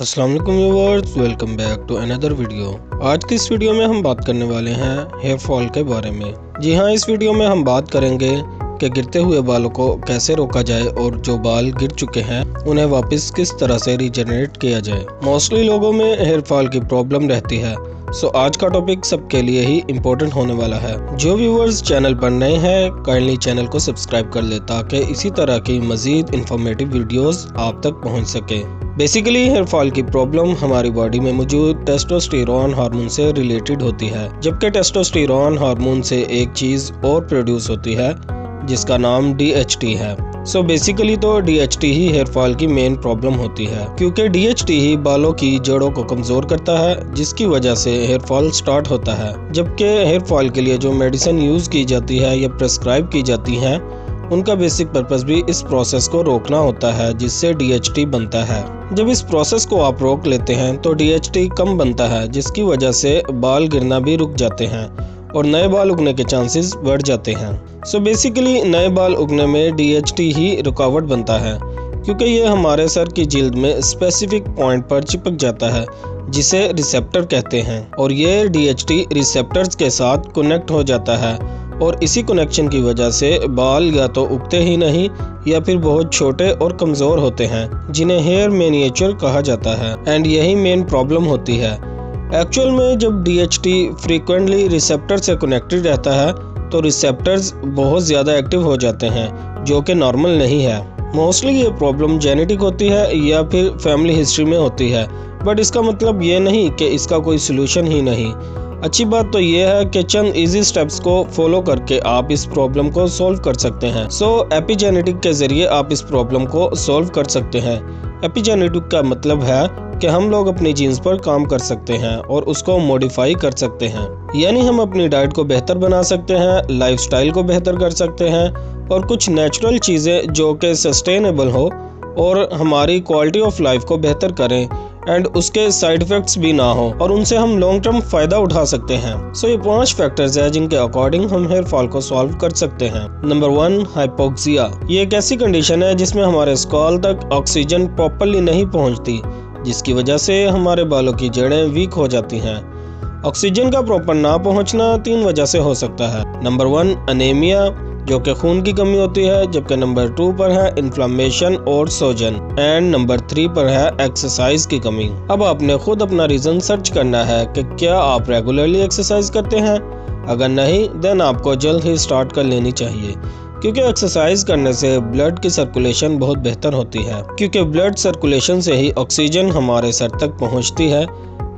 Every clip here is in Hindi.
अस्सलाम वालेकुम viewers, welcome back to another video. आज की इस वीडियो में हम बात करने वाले हैं हेयर फॉल के बारे में। जी हाँ, इस वीडियो में हम बात करेंगे कि गिरते हुए बालों को कैसे रोका जाए और जो बाल गिर चुके हैं उन्हें वापस किस तरह से रीजनरेट किया जाए। मोस्टली लोगों में हेयर फॉल की प्रॉब्लम रहती है, सो आज का टॉपिक सबके लिए ही इम्पोर्टेंट होने वाला है। जो व्यूअर्स चैनल पर नए हैं काइंडली चैनल को सब्सक्राइब कर ले ताकि इसी तरह की मजीद इंफॉर्मेटिव वीडियोस आप तक पहुंच सके। बेसिकली हेयर फॉल की प्रॉब्लम हमारी बॉडी में मौजूद टेस्टोस्टेरोन हार्मोन से रिलेटेड होती है, जबकि टेस्टोस्टेरोन हार्मोन से एक चीज और प्रोड्यूस होती है जिसका नाम DHT है। सो बेसिकली तो DHT ही हेयर फॉल की मेन प्रॉब्लम होती है, क्योंकि DHT ही बालों की जड़ों को कमजोर करता है जिसकी वजह से हेयर फॉल स्टार्ट होता है। जबकि हेयर फॉल के लिए जो मेडिसिन यूज की जाती है या प्रेस्क्राइब की जाती है उनका बेसिक पर्पस भी इस प्रोसेस को रोकना होता है जिससे DHT बनता है। जब इस प्रोसेस को आप रोक लेते हैं तो DHT कम बनता है जिसकी वजह से बाल गिरना भी रुक जाते हैं और नए बाल उगने के चांसेस बढ़ जाते हैं। सो बेसिकली नए बाल उगने में DHT ही रुकावट बनता है, क्योंकि ये हमारे सर की जिल्द में स्पेसिफिक पॉइंट पर चिपक जाता है जिसे रिसेप्टर कहते हैं, और ये DHT रिसेप्टर्स के साथ कनेक्ट हो जाता है और इसी कनेक्शन की वजह से बाल या तो उगते ही नहीं या फिर बहुत छोटे और कमज़ोर होते हैं जिन्हें हेयर मिनिएचर कहा जाता है। एंड यही मेन प्रॉब्लम होती है। एक्चुअल में जब DHT फ्रीक्वेंटली रिसेप्टर से कनेक्टेड रहता है तो रिसेप्टर्स बहुत ज़्यादा एक्टिव हो जाते हैं, जो कि नॉर्मल नहीं है। मोस्टली ये प्रॉब्लम जेनेटिक होती है या फिर फैमिली हिस्ट्री में होती है, बट इसका मतलब ये नहीं कि इसका कोई सोल्यूशन ही नहीं। अच्छी बात तो ये है कि चंद इजी स्टेप्स को फॉलो करके आप इस प्रॉब्लम को सॉल्व कर सकते हैं। सो एपिजेनेटिक के जरिए आप इस प्रॉब्लम को सॉल्व कर सकते हैं। एपिजेनेटिक का मतलब है कि हम लोग अपनी जीन्स पर काम कर सकते हैं और उसको मॉडिफाई कर सकते हैं, यानी हम अपनी डाइट को बेहतर बना सकते हैं, लाइफस्टाइल को बेहतर कर सकते हैं और कुछ नेचुरल चीज़ें जो कि सस्टेनेबल हो और हमारी क्वालिटी ऑफ लाइफ को बेहतर करें एंड उसके साइड इफेक्ट्स भी ना हो और उनसे हम लॉन्ग टर्म फायदा उठा सकते हैं। सो ये 5 फैक्टर्स हैं जिनके अकॉर्डिंग हम हेयर फॉल को सॉल्व कर सकते हैं। Number 1, hypoxia. ये एक ऐसी कंडीशन है जिसमें हमारे स्कॉल तक ऑक्सीजन प्रॉपर्ली नहीं पहुंचती, जिसकी वजह से हमारे बालों की जड़ें वीक हो जाती हैं। ऑक्सीजन का प्रॉपर ना पहुंचना 3 वजह से हो सकता है। नंबर 1, अनेमिया, जो कि खून की कमी होती है, जबकि नंबर 2 पर है इन्फ्लेमेशन और सोजन, एंड नंबर 3 पर है एक्सरसाइज की कमी। अब आपने खुद अपना रीजन सर्च करना है कि क्या आप रेगुलरली एक्सरसाइज करते हैं। अगर नहीं, देन आपको जल्द ही स्टार्ट कर लेनी चाहिए, क्योंकि एक्सरसाइज करने से ब्लड की सर्कुलेशन बहुत बेहतर होती है, क्योंकि ब्लड सर्कुलेशन से ही ऑक्सीजन हमारे सर तक पहुंचती है।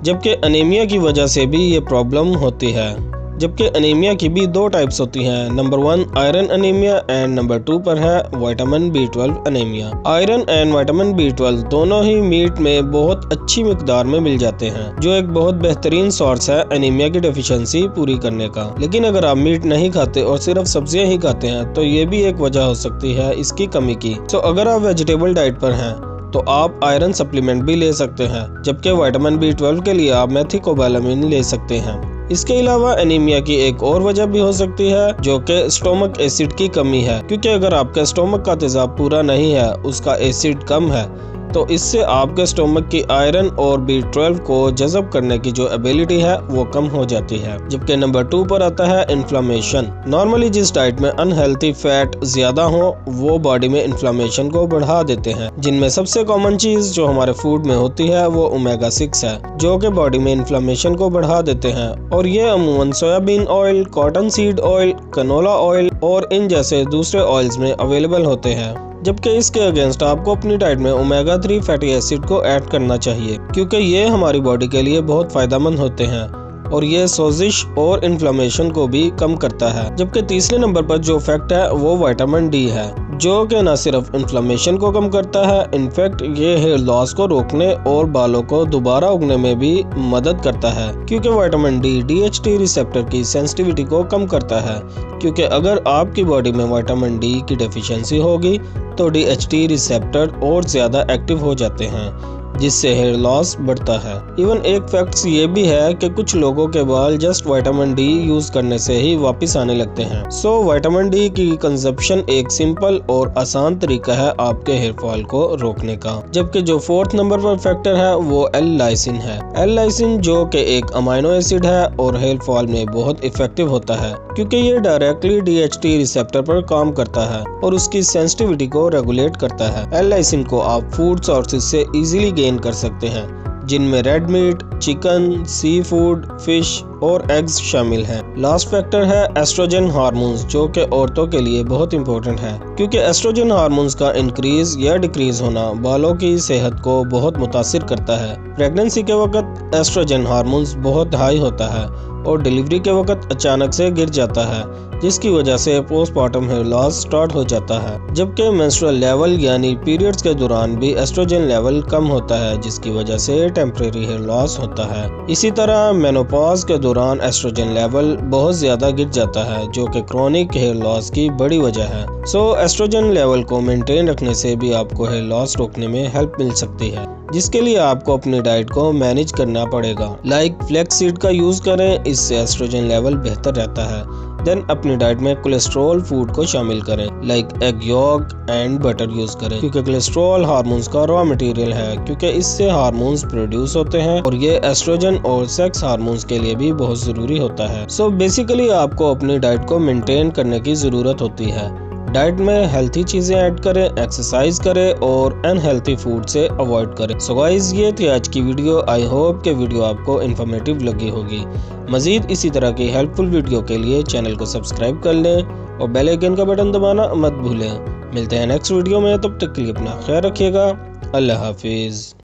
जबकि अनीमिया की वजह से भी ये प्रॉब्लम होती है, जबकि अनीमिया की भी 2 टाइप्स होती हैं। Number 1 iron anaemia and number 2 पर है vitamin B12 anaemia. Iron and vitamin B12 दोनों ही मीट में बहुत अच्छी मिकदार में मिल जाते हैं, जो एक बहुत बेहतरीन सोर्स है अनीमिया की डेफिशिएंसी पूरी करने का। लेकिन अगर आप मीट नहीं खाते और सिर्फ सब्जियां ही खाते हैं तो ये भी एक वजह हो सकती है इसकी कमी की। तो अगर आप वेजिटेबल डाइट पर हैं तो आप आयरन सप्लीमेंट भी ले सकते हैं, जबकि विटामिन B12 के लिए आप मेथिकोबैलामिन ले सकते हैं। इसके अलावा एनीमिया की एक और वजह भी हो सकती है, जो कि स्टोमक एसिड की कमी है, क्योंकि अगर आपके स्टोमक का तेजाब पूरा नहीं है, उसका एसिड कम है, तो इससे आपके स्टोमक की आयरन और B12 को जज़ब करने की जो एबिलिटी है वो कम हो जाती है। जबकि नंबर 2 पर आता है इन्फ्लेमेशन। नॉर्मली जिस डाइट में अनहेल्थी फैट ज्यादा हो वो बॉडी में इन्फ्लेमेशन को बढ़ा देते हैं, जिनमें सबसे कॉमन चीज जो हमारे फूड में होती है वो ओमेगा 6 है, जो कि बॉडी में इन्फ्लेमेशन को बढ़ा देते हैं। और ये अमूमन soybean oil, cotton seed oil, canola oil और इन जैसे दूसरे ऑयल्स में अवेलेबल होते हैं। जबकि इसके अगेंस्ट आपको अपनी डाइट में ओमेगा 3 फैटी एसिड को ऐड करना चाहिए, क्योंकि ये हमारी बॉडी के लिए बहुत फायदेमंद होते हैं और ये सोजिश और इन्फ्लेमेशन को भी कम करता है। जबकि तीसरे नंबर पर जो फैक्ट है वो विटामिन D है, जो कि न सिर्फ इन्फ्लेमेशन को कम करता है, इनफैक्ट ये हेयर लॉस को रोकने और बालों को दोबारा उगने में भी मदद करता है, क्योंकि विटामिन D DHT रिसेप्टर की सेंसिटिविटी को कम करता है। क्योंकि अगर आपकी बॉडी में विटामिन D की डेफिशिएंसी होगी तो DHT रिसेप्टर और ज़्यादा एक्टिव हो जाते हैं जिससे हेयर लॉस बढ़ता है। इवन एक फैक्ट ये भी है कि कुछ लोगों के बाल जस्ट विटामिन डी यूज करने से ही वापस आने लगते हैं। सो विटामिन डी की कंजप्शन एक सिंपल और आसान तरीका है आपके हेयर फॉल को रोकने का। जबकि जो 4th नंबर पर फैक्टर है वो एल-लाइसिन है। एल-लाइसिन जो कि एक अमाइनो एसिड है और हेयर फॉल में बहुत इफेक्टिव होता है क्योंकि ये डायरेक्टली DHT रिसेप्टर पर काम करता है और उसकी सेंसिटिविटी को रेगुलेट करता है। एल-लाइसिन को आप फूड सोर्सेज से इजीली गेन कर सकते हैं जिनमें red meat, chicken, sea food, fish और एग्स शामिल हैं। लास्ट फैक्टर है एस्ट्रोजन हार्मोन्स जो कि औरतों के लिए बहुत इंपॉर्टेंट है क्योंकि एस्ट्रोजन हार्मोन्स का इंक्रीज या डिक्रीज होना बालों की सेहत को बहुत मुतासिर करता है। प्रेगनेंसी के वक्त एस्ट्रोजन हार्मोन्स बहुत हाई होता है और डिलीवरी के वक्त अचानक से गिर जाता है जिसकी वजह से पोस्टमार्टम हेयर लॉस स्टार्ट हो जाता है। जबकि मेंस्ट्रुअल लेवल यानी पीरियड्स के दौरान भी एस्ट्रोजन लेवल कम होता है जिसकी वजह से टेम्परेरी हेयर लॉस होता है। इसी तरह मेनोपॉज के दौरान एस्ट्रोजन लेवल बहुत ज्यादा गिर जाता है जो कि क्रोनिक हेयर लॉस की बड़ी वजह है। सो एस्ट्रोजन लेवल को मेंटेन रखने से भी आपको हेयर लॉस रोकने में हेल्प मिल सकती है, जिसके लिए आपको अपनी डाइट को मैनेज करना पड़ेगा। लाइक फ्लैक्स सीड का यूज करें, इससे एस्ट्रोजन लेवल बेहतर रहता है। देन अपनी डाइट में कोलेस्ट्रॉल फूड को शामिल करें like egg York and butter use करें क्योंकि कोलेस्ट्रॉल हार्मोन्स का रॉ मटेरियल है क्योंकि इससे हार्मोन्स प्रोड्यूस होते हैं और ये एस्ट्रोजन और सेक्स हार्मोन्स के लिए भी बहुत जरूरी होता है। सो बेसिकली आपको अपनी डाइट को मेंटेन करने की जरूरत होती है। डाइट में हेल्थी चीजें ऐड करें, एक्सरसाइज करें और अनहेल्थी फूड से अवॉइड करें। सो गाइस ये थी आज की वीडियो। आई होप कि वीडियो आपको इन्फॉर्मेटिव लगी होगी। मजीद इसी तरह की हेल्पफुल वीडियो के लिए चैनल को सब्सक्राइब कर लें और बेल आइकन का बटन दबाना मत भूलें। मिलते हैं नेक्स्ट वीडियो में, तब तक के लिए अपना ख्याल रखिएगा। अल्लाह हाफिज।